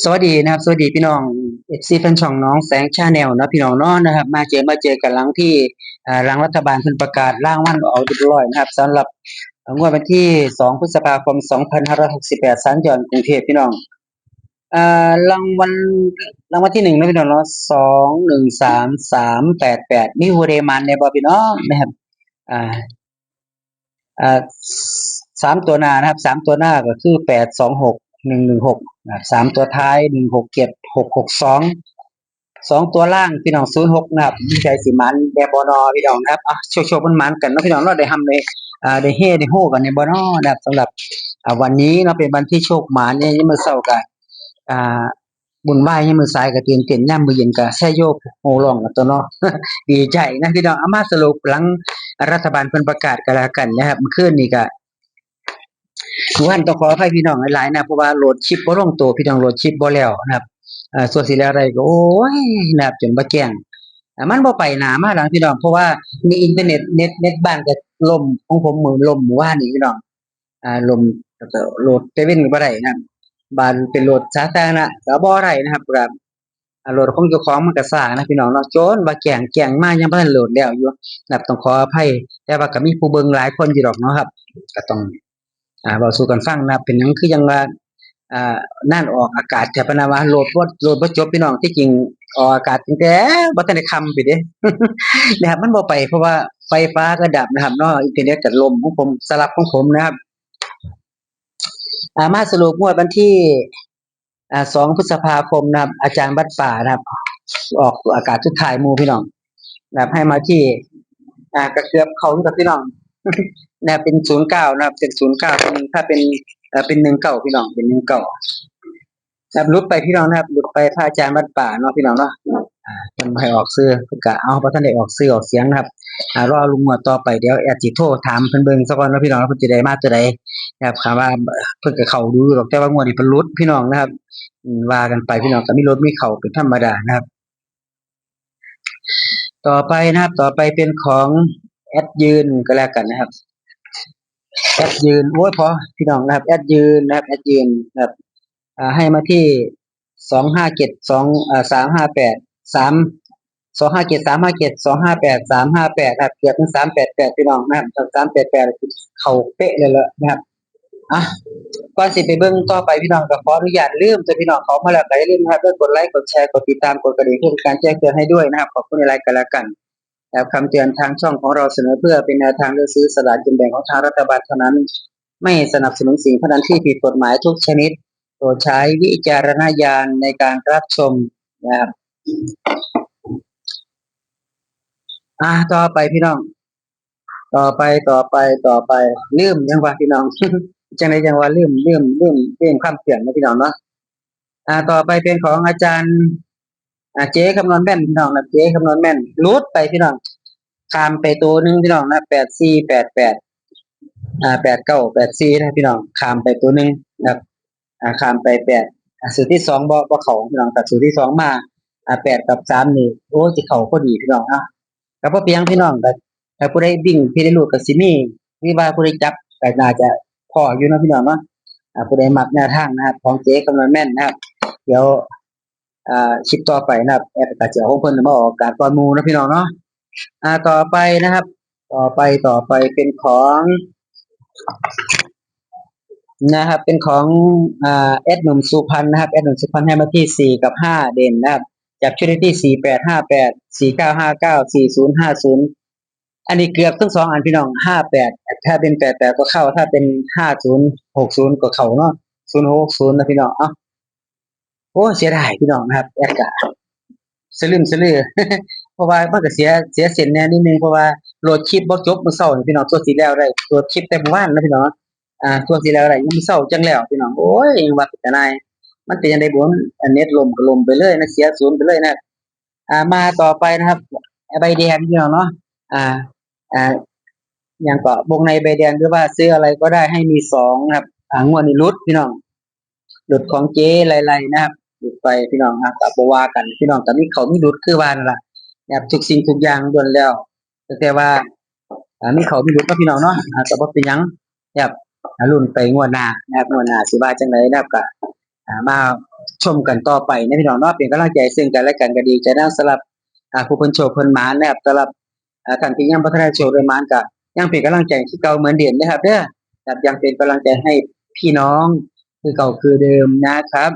สวัสดีนะครับสวัสดีพี่น้องFC แฟนช่องน้องแสงชาแนลนะพี่น้องเนาะนะครับมาเจอกันหลังที่หลังรัฐบาลเพิ่นประกาศรางวัลเอาเรียบร้อยนะครับสำหรับงวดวันที่2พฤษภาคม2568สัญจรกรุงเทพพี่น้องอ่รางวัลที่1นะพี่น้องเนาะ213388มีผู้ใดมาแน่บ่พี่น้องนะครับอ่าอ่าสามตัวหน้านะครับสามตัวหน้าก็คือ826116นะครับสามตัวท้าย167662สองตัวล่างพี่น้อง06นะครับมีใจสิมันแดบ่นอพี่น้องนะครับโชคๆมันๆกันเนาะพี่น้องเนาะได้ทำเลยได้เฮได้โฮกันในบ่น้อนะครับสำหรับวันนี้เนาะเป็นวันที่โชคหมานเนี่ยามมื้อเช้าก็อ่าบุญไหว้ยามมื้อสายก็ตื่นเต้นยามมื้อเย็นก็แซ่โยกโห่ร้องกันตัวเนาะดีใจนะพี่น้องเอามาสรุปหลังรัฐบาลเพิ่นประกาศก็แล้วกันนะครับเมื่อคืนนี้ก็ ต้องขออภัยพี่น้องหลายๆนะเพราะว่าโหลดคลิปบ่ลงตัวพี่น้องโหลดคลิปบ่แล้วนะครับส่วนสิแล้วอะไรก็โอ้ยนะครับจนบ่แจ้งมันบ่ไปหน้ามาหลังพี่น้องเพราะว่ามีอินเทอร์เน็ตเน็ตบ้านก็ล่มของผมมือล่มเมื่อวานนี้พี่น้องล่มแล้วก็โหลดเซเว่นก็บ่ได้นะครับบ้านเป็นโหลดสาธารณะก็บ่ได้นะครับครับโหลดของเจ้าของมันก็ช้านะพี่น้องเนาะจนว่าแกล้งมายังบ่ทันโหลดแล้วอยู่นะครับต้องขออภัยแต่ว่าก็มีผู้เบิ่งหลายคนอยู่ดอกเนาะครับก็ต้อง เว้าสู่กันฟังนะครับเป็นหยังคือจังว่าอ่านั่นออกอากาศแท้พะนะว่าโหลดบ่จบพี่น้องที่จริงออกอากาศตั้งแต่บ่ทันได้ค่ำพู้นเดะนะครับมันบ่ไปเพราะว่าไฟฟ้าก็ดับนะครับเนาะอินเทอร์เน็ตก็ล่มของผมสลับของผมนะครับมาสรุปงวดวันที่2พฤษภาคมนะครับอาจารย์วัดป่านะครับออกอากาศสุดท้ายหมู่พี่น้องนะครับให้มาที่ก็เกือบเข้าอยู่กับพี่น้อง นะครับเป็น09นะครับเป็น09เป็นถ้าเป็นเป็น19พี่น้องเป็น19นะครับหลุดไปพี่น้องนะครับหลุดไปพระอาจารย์วัดป่าเนาะพี่น้องเนาะเพิ่นบ่ให้ออกชื่อเพิ่นก็เอาบ่ทันได้ออกชื่อออกเสียงนะครับรอลุงงวดต่อไปเดี๋ยวแอดสิโทรถามเพิ่นเบิ่งซะก่อนเนาะพี่น้องว่าเพิ่นสิได้มาตัวใดนะครับถามว่าเพิ่นก็เข้าดูอยู่ดอกแต่ว่างวดนี้เพิ่นหลุดพี่น้องนะครับว่ากันไปพี่น้องก็มีหลุดมีเข้าเป็นธรรมดานะครับต่อไปนะครับต่อไปเป็นของแอดยืนก็แล้วกันนะครับ แอดยืนโอ้ยพอพี่น้องนะครับแอดยืนนะครับแอดยืนนะครับให้มาที่257 2358 3 257 357 258 358ครับเกือบถึง388พี่น้องนะครับ388เข้าเป๊ะเลยละนะครับอ่ะก่อนสิไปเบิ่งต่อไปพี่น้องก็ขออนุญาตลืมแต่พี่น้องเขามาแล้วก็อย่าลืมนะครับกดไลค์กดแชร์กดติดตามกดกระดิ่งเพื่อเป็นการแจ้งเตือนให้ด้วยนะครับขอบคุณหลายๆกันแล้วกันนะครับคำเตือนทางช่องของเราเสนอเพื่อเป็นแนวทางเลือกซื้อสลากกินแบ่งของทางรัฐบาลเท่านั้นไม่สนับสนุนสิ่งพนันที่ผิดกฎหมายทุกชนิดโปรดใช้วิจารณญาณในการรับชมนะครับต่อไปพี่น้องต่อไปลืมยังว่าพี่น้องจังได๋จังว่าลืมคำเตือนนะพี่น้องเนาะต่อไปเป็นของอาจารย์เจ๊คำนวณแม่นพี่น้องนะเจ๊คำนวณแม่นหลุดไปพี่น้องข้ามไปตัวหนึงพี่น้องนะ84888984นะพี่น้องข้ามไปตัวหนึงนะครับข้ามไป8สูตรที่2บ่เข้าพี่น้องแต่สูตรที่2มา8กับ3นี่โอ้สิเข้าพอดีพี่น้องก็บ่เปียงพี่น้องก็ถ้าผู้ใดวิ่งพี่ได้ลูกก็สิมีว่าผู้ใดจับก็น่าจะพออยู่เนาะพี่น้องเนาะผู้ใดมักแนวทางนะครับของเจ๊คำนวณแม่นนะครับเดี๋ยวคลิปต่อไปนะครับแอดก็จะเอาของเพิ่นมาออกอากาศก่อนหมู่นะพี่น้องเนาะต่อไปนะครับต่อไปเป็นของนะครับเป็นของแอดหนุ่มสุพรรณนะครับแอดหนุ่มสุพรรณให้มาที่4กับ5เด่นนะครับจับชุดได้ที่4858 4959 4050อันนี้เกือบทั้ง2อันพี่น้อง58ถ้าเป็น88ก็เข้าถ้าเป็น5060ก็เข้าเนาะ060นะพี่น้องโอ้เสียดายพี่น้องนะครับแอดก็สลืมสลือเพราะว่ามันก็เสียเส้นแน่นิดนึงเพราะว่าโหลดคลิปบ่จบมื้อเช้านี่พี่น้องตัวสิแล้วได้โหลดคลิปแต่เมื่อวานนะพี่น้องตัวสิแล้วได้มื้อเช้าจังแล้วพี่น้องโอ้ยว่าเป็นตาหน่ายมันเป็นจังได๋บุเน็ตล่มก็ล่มไปเลยนะเสียศูนย์ไปเลยนะมาต่อไปนะครับใบแดงพี่น้องเนาะอ่าอ่าหยังก็วงในใบแดงหรือว่าซื้ออะไรก็ได้ให้มี2นะครับงวดนี้หลุดพี่น้องหลุดของเจ๊ไลๆนะครับหลุดไปพี่น้องก็บ่ว่ากันพี่น้องก็มีเข้ามีหลุดคือว่านั่นล่ะนะครับทุกสิ่งทุกอย่างล้วนแล้วแต่ว่ามีเข้ามีหลุดเนาะพี่น้องเนาะก็บ่เป็นหยังนะครับลุ้นไปงวดหน้านะครับงวดหน้าสิว่าจังไดนะครับก็มา ชมกันต่อไปนะพี่น้องเนาะเป็นกำลังใจซึ่งกันและกันก็ดีใจนะสำหรับผู้คนโชคคนหมานนะครับสำหรับท่านที่ยังบ่ทันได้โชคได้หมานก็ยังเป็นกำลังใจที่เก่าเหมือนเดิมนะครับเด้อครับยังเป็นกำลังใจให้พี่น้องคือเก่าคือเดิมนะครับ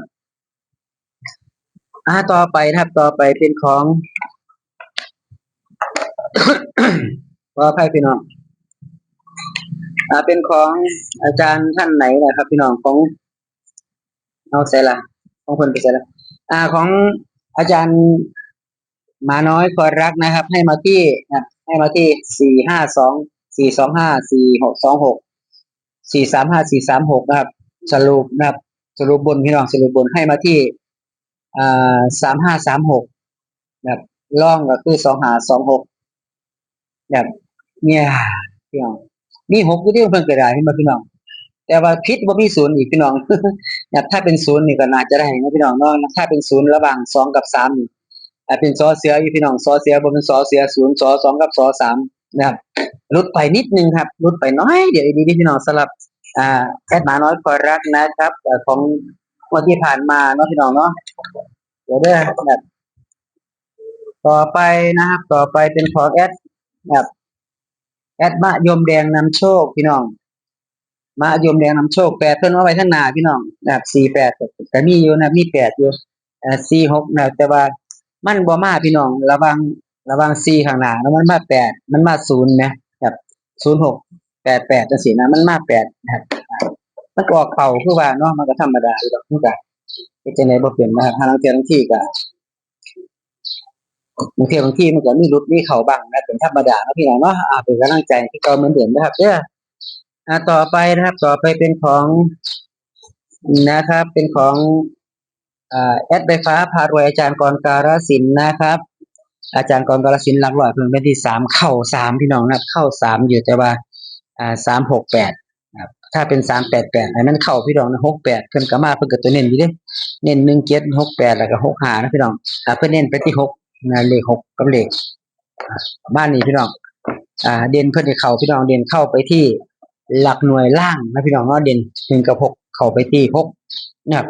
ต่อไปนะครับต่อไปเป็นของขออภัยพี่น้องเป็นของอาจารย์ท่านไหนนะครับพี่น้องของเอาใส่ละของคนไปใส่ละของอาจารย์หมาน้อยคอยรักนะครับให้มาที่452 425 4626435 436นะครับสรุปนะครับสรุปบนพี่น้องสรุปบนให้มาที่3536นะครับล่องก็คือ2526แบบเนี่ยพี่น้องมี6อยู่ที่เพิ่นก็ได้เห็นบ่พี่น้องแต่ว่าผิดบ่มีศูนย์อีกพี่น้องแบบถ้าเป็นศูนย์นี่ก็น่าจะได้นะพี่น้องเนาะถ้าเป็นศูนย์ระหว่าง2กับ3นี่เป็นสอเสืออยู่พี่น้องสอเสือบ่เป็นสอเสือศูนย์สอ2กับสอ3นะครับหลุดไปนิดนึงครับหลุดไปน้อยเดี๋ยวดีๆพี่น้องสำหรับแอดหมาน้อยคอยรักนะครับของวันที่ผ่านมาเนาะพี่น้องเนาะเดี๋ยวเด้อแบบต่อไปนะครับต่อไปเป็นของแบบแอดมะยมแดงนำโชคพี่น้องมะยมแดงนำโชค8เพิ่นเอาไว้ข้างหน้าพี่น้องแบบ48แต่มีอยู่นะมี8อยู่46นะแต่ว่ามันบ่มาพี่น้องระวัง4ข้างหน้าแล้วมันมา8มันมา0นะแบบ0688จังซี่นะมันมา8นะครับมันก็ออกเป่าคือว่าเนาะมันก็ธรรมดาอยู่ดอกมันก็เฮ็ดจังได๋บ่เป็นนะครับบางเทื่อบางทีก็บางทีมันก็มีหลุดมีเข้าบ้างนะเป็นธรรมดาเนาะพี่น้องเนาะเป็นกำลังใจให้เก่าเหมือนเดิมนะครับเด้อต่อไปนะครับต่อไปเป็นของนะครับเป็นของแอดใบฟ้าพารวยอาจารย์กรกาฬสินธุ์นะครับอาจารย์กรกาฬสินธุ์หลักร้อยเพิ่นเป็นที่3เข้า3พี่น้องนะครับเข้า3อยู่แต่ว่า368นะครับถ้าเป็น388อันนั้นเข้าพี่น้องนะ68เพิ่นก็มาเพิ่นก็ตัวเน้นอยู่เด้เน้น17 68แล้วก็65นะพี่น้องเพิ่นเน้นไปที่6นะเลข6กับเลขบ้านนี้พี่น้องเด่นเพิ่นให้เข้าพี่น้องเด่นเข้าไปที่หลักหน่วยล่างนะพี่น้องเนาะเด่น1กับ6เข้าไปที่6นะครับ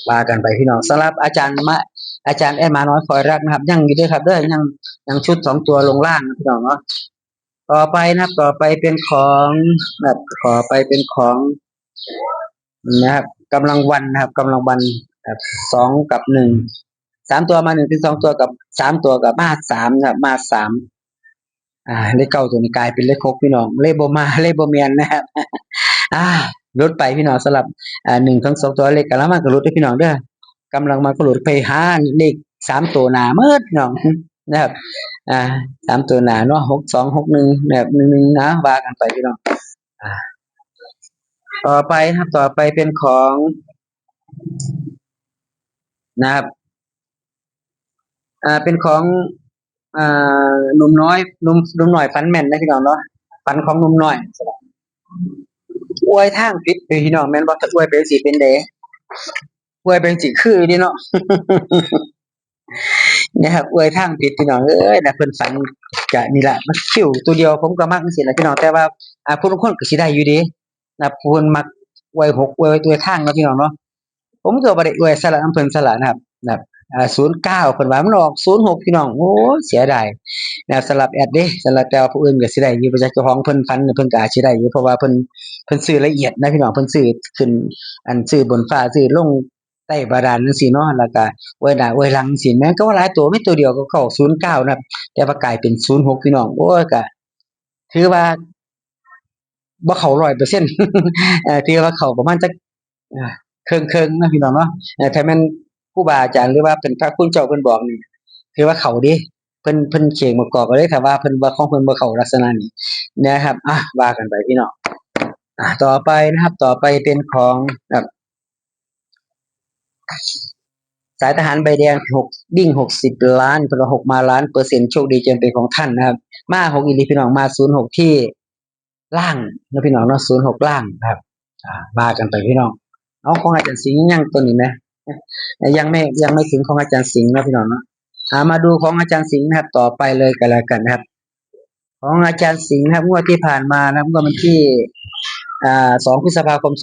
ว่ากันไปพี่น้องสำหรับอาจารย์แอดมาน้อยคอยรักนะครับยังอยู่ด้วยครับเด้อยังชุด2ตัวลงล่างนะพี่น้องเนาะต่อไปนะครับต่อไปเป็นของแบบต่อไปเป็นของนะครับกำลังวันนะครับกำลังวันแบบ2กับ1 3ตัวมา1ถึง2ตัวกับ3ตัวกับมา3นะครับมา3เลขเก้าตัวนี้กลายเป็นเลข6พี่น้องเลขบ่มาเลขบ่แม่นนะครับลดไปพี่น้องสำหรับ1ทั้ง2ตัวเลขกำลังมาก็ลดด้วยพี่น้องเด้อกำลังมาก็ลดไปหาเลข3ตัวหน้าหมดพี่น้องนะครับ3ตัวหน้าเนาะ62 61แบบ11นะว่ากันไปพี่น้องต่อไปครับต่อไปเป็นของนะครับเป็นของหนุ่มน้อยหนุ่มหน่อยฝันแม่นนะพี่น้องเนาะฝันของหนุ่มน้อยอวยทางผิดพี่น้องแม่นบ่ถ้าอวยไปสิเป็นเด้อวยเป็นสิคือนี่เนาะนะครับอวยทางผิดพี่น้องนะเพิ่นฝันก็นี่ล่ะมันคิวตัวเดียวผมก็มักจังซี่ล่ะพี่น้องแต่ว่าผู้ลางคนก็สิได้อยู่เดะนะผู้เพิ่นมักอวย6อวยตัวทางเนาะพี่น้องเนาะผมก็บ่ได้อวยซะละนำเพิ่นซะละนะครับ09เพิ่นว่ามันออก06พี่น้องโอ้เสียดายนะสำหรับแอดเด้สำหรับแต่ผู้อื่นก็สิได้อยู่เพราะเจ้าของเพิ่นฝันเพิ่นก็อาจสิได้อยู่เพราะว่าเพิ่นซื้อละเอียดนะพี่น้องเพิ่นซื้อขึ้นซื้อบนฟ้าซื้อลงใต้บาดาลจังซี่เนาะแล้วก็อวยหน้าอวยหลังจังซี่แม่นก็ว่าหลายตัวมีตัวเดียวก็เข้า09นะครับแต่ว่ากลายเป็น06พี่น้องโอ้ยก็ถือว่าบ่เข้า100% ถือว่าเข้าประมาณจักครึ่งๆนะพี่น้องเนาะถ้าแม่นครูบาอาจารย์หรือว่าเป็นพระคุณเจ้าเพิ่นบอกนี่ถือว่าเข้าเดะเพิ่นเข่งมากอกก็เลยถ้าว่าเพิ่นบ่ของเพิ่นบ่เข้าลักษณะนี้นะครับว่ากันไปพี่น้องต่อไปนะครับต่อไปเป็นของสายทหารใบแดง6วิ่ง60ล้านเพิ่นว่า6มาล้านเปอร์เซ็นต์โชคดีจนเป็นของท่านนะครับมา6อีหลีพี่น้องมา06ที่ล่างนะพี่น้องเนาะ06ล่างนะครับว่ากันไปพี่น้องเอาของอาจารย์สิงห์ยังตัวนี้ไหมยังไม่ถึงของอาจารย์สิงห์นะพี่น้องเนาะมาดูของอาจารย์สิงห์นะครับต่อไปเลยกันแล้วกันนะครับของอาจารย์สิงห์นะครับงวดที่ผ่านมานะครับงวดวันที่2พฤษภาคม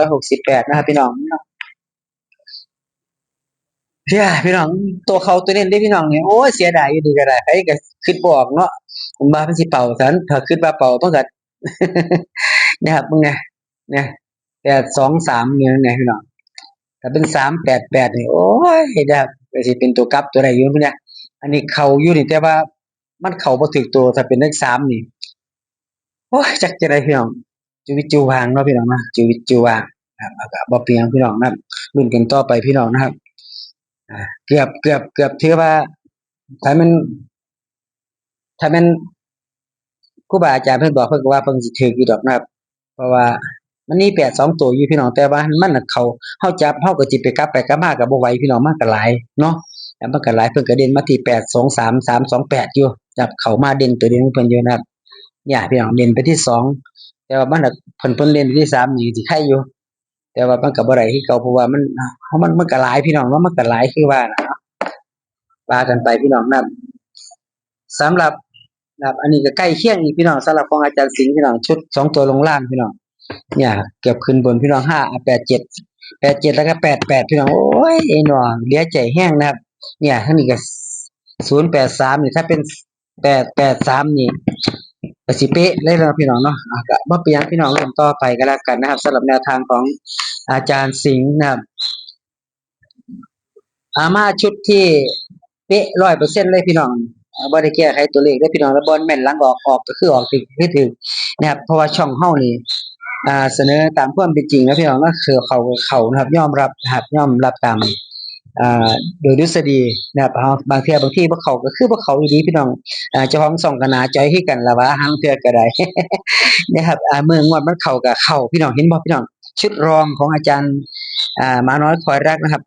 2568นะครับพี่น้อง เฮ้ยพี่น้องตัวเขาตัวเน้นได้พี่น้องเนี่ยโอ้ยเสียดายอยู่ดีก็ได้ใครก็คิดบออกเนาะผมว่ามันสิเป่าสันถ้าคิดว่าเป่าต้องกัดนะครับมึงไงเนี่ย823เนี่ยพี่น้องถ้าเป็น388นี่โอ้ยนะครับก็สิเป็นตัวกลับตัวใดอยู่เนี่ยอันนี้เขาอยู่นี่แต่ว่ามันเข้าบ่ถึกตัวถ้าเป็นเลข3นี่โอ้ยจักจะได้พี่น้องชีวิตจูวางเนาะพี่น้องนะชีวิตจูวางครับเอาก็บ่เปลี่ยนพี่น้องนะครับลุ้นกันต่อไปพี่น้องนะครับเกือบถือว่าถ้ามันถ้ามันครูบาอาจารย์เพิ่นบอกเพิ่นก็ว่าเพิ่นสิถูกอยู่ดอกนะครับเพราะว่ามันมี82ตัวอยู่พี่น้องแต่ว่ามันน่ะเขาเฮาจับเฮาก็สิไปกลับไปกลับมาก็บ่ไหวพี่น้องมันก็หลายเนาะแล้วมันก็หลายเพิ่นก็เด่นมาที่823 328อยู่จับเข้ามาเด่นตัวเด่นของเพิ่นอยู่นะครับเนี่ยพี่น้องเด่นไปที่2แต่ว่ามันน่ะเพิ่นเล่นไปที่3นี่สิไข่อยู่แต่ว่ามันก็บ่ได้คือเก่าเพราะว่ามันก็หลายพี่น้องเนาะมันก็หลายคือว่าน่ะเนาะว่ากันไปพี่น้องนะครับสำหรับนะครับอันนี้ก็ใกล้เคียงอีกพี่น้องสำหรับของอาจารย์สิงห์พี่น้องชุด2ตัวลงล่างพี่น้องเนี่ยเกือบขึ้นบนพี่น้อง587แล้วก็88พี่น้องโอ้ยไอ้หนอเหลือใจแห้งนะครับเนี่ยทั้งนี้ก็083นี่ถ้าเป็น883นี่ก็สิเป๊ะเลยแล้วพี่น้องเนาะก็บ่เป็นหยังพี่น้องเริ่มต่อไปก็แล้วกันนะครับสำหรับแนวทางของอาจารย์สิงห์นะครับมาชุดที่เป๊ะ100%เลยพี่น้องบ่ได้แก้ไขตัวเลขเด้อพี่น้องแล้วบ่แม่นหลังออกก็คือออกถึกนะครับเพราะว่าช่องเฮานี่เสนอตามความเป็นจริงนะพี่น้องก็คือเขานะครับยอมรับนะครับยอมรับตามอ่าโดยทฤษฎีนะครับบางเทื่อบางที่บ่เข้าก็คือบ่เข้าอีหลีพี่น้องเจ้าของช่องก็น่าจ่อยคือกันล่ะว่าห่างเทื่อก็ได้นะครับเมื่องวดมันเข้าก็เข้าพี่น้องเห็นบ่พี่น้องชุดรองของอาจารย์หมาน้อยคอยรักนะครับ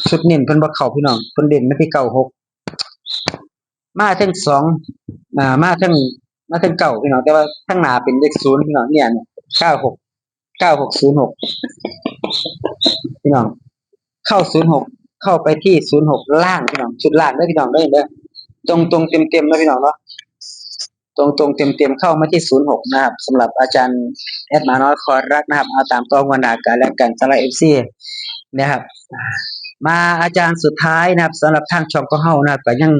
ชุดเน้นเพิ่นบ่เข้าพี่น้องเพิ่นเด่นมาที่96มาทั้ง2มาทั้งเก้าพี่น้องแต่ว่าข้างหน้าเป็นเลข0พี่น้องเนี่ย96 9606พี่น้องเข้า06เข้าไปที่06ล่างพี่น้องชุดล่างเด้อพี่น้องเด้อตรงเต็มๆนะพี่น้องเนาะตรงเต็มๆเข้ามาที่06นะครับสำหรับอาจารย์แอดหมาน้อยคอรักนะครับเอาตามตัววันดากันแล้วกันสำหรับ FC นะครับมาอาจารย์สุดท้ายนะครับสำหรับทางช่องของเฮานะครับก็ยัง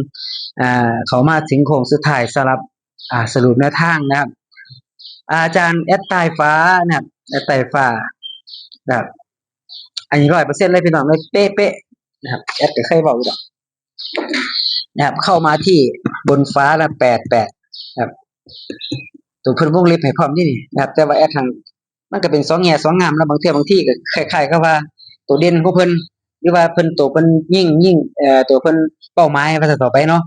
เขามาถึงโค้งสุดท้ายสำหรับสรุปแนวทางนะครับอาจารย์แอดใต้ฟ้านะครับแอดใต้ฟ้านะครับอันนี้100%เลยพี่น้องเลยเป๊ะๆนะครับแอดก็เคยบอกอยู่ดอกนะครับเข้ามาที่บนฟ้าละ88นะครับตัวเพิ่นวงเล็บให้พร้อมนี่นะครับแต่ว่าแอดทางมันก็เป็น2แง่2งามแล้วบางเทื่อบางที่ก็คล้ายๆกับว่าตัวเด่นของเพิ่นหรือว่าเพิ่นตัวเพิ่นยิ่งตัวเพิ่นเป้าหมายภาษาต่อไปเนาะ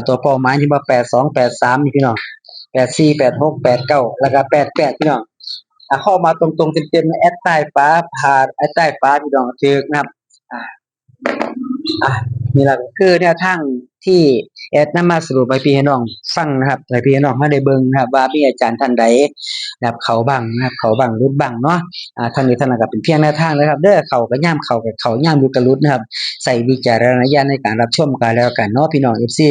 ตัวเป้าหมายที่ว่า82 83นี่พี่น้อง84 86 89แล้วก็88พี่น้องเข้ามาตรงๆเต็มๆแอดใต้ฟ้าผ่านแอดใต้ฟ้าพี่น้องถูกนะครับอ่า อ่ะนี่แหละคือแนวทางที่แอดนำมาสรุปให้พี่ให้น้องฟังนะครับให้พี่ให้น้องมาได้เบิ่งนะครับว่ามีอาจารย์ท่านใดนะครับเขาบ้างนะครับเขาบ้างรุดบ้างเนาะท่านนี้ท่านก็เป็นเพียงแนวทางนะครับเด้อเขาก็ย่ำเขากับเขาย่ำดูกระลุดนะครับใส่วิจารณญาณในการรับชมกันแล้วกันเนาะพี่น้อง FC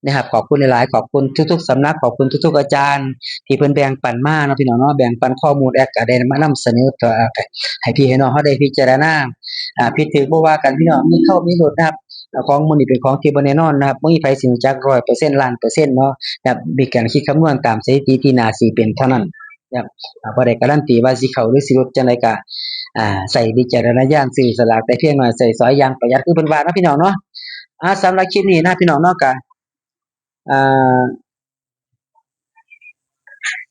นะครับขอบคุณหลายๆขอบคุณทุกๆสำนักขอบคุณทุกๆอาจารย์ที่เพิ่นแบ่งปันมาเนาะพี่น้องเนาะแบ่งปันข้อมูลแอดก็ได้มานำเสนอต่อให้พี่ให้น้องเฮาได้พิจารณาผิดถูกบ่ว่ากันพี่น้องมีเข้ามีหลุดนะครับของมื้อนี้เป็นของที่บ่แน่นอนนะครับบ่มีไผสิรู้จัก100%ล้านเปอร์เซ็นต์เนาะนะครับมีการคิดคำนวณตามสถิติที่น่าสิเป็นเท่านั้นนะครับบ่ได้การันตีว่าสิเข้าหรือสิหลุดจังไดก็ใช้วิจารณญาณซื้อสลากแต่เพียงน้อยใช้สอยอย่างประหยัดคือเพิ่นว่าเนาะพี่น้องเนาะสำหรับคลิปนี้นะพี่น้องเนาะก็อ่า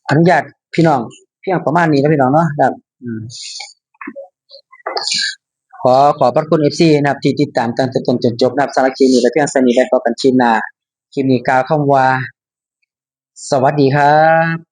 อนุญาตพี่น้องเพียงประมาณนี้นะพี่น้องเนาะครับขอบพระคุณ FC นะครับที่ติดตามตั้งแต่ต้นจนจบนะครับสำหรับคลิปนี้และเพียงเท่านี้ไว้พบกันคลิปหน้าคลิปนี้กล่าวคำว่าสวัสดีครับ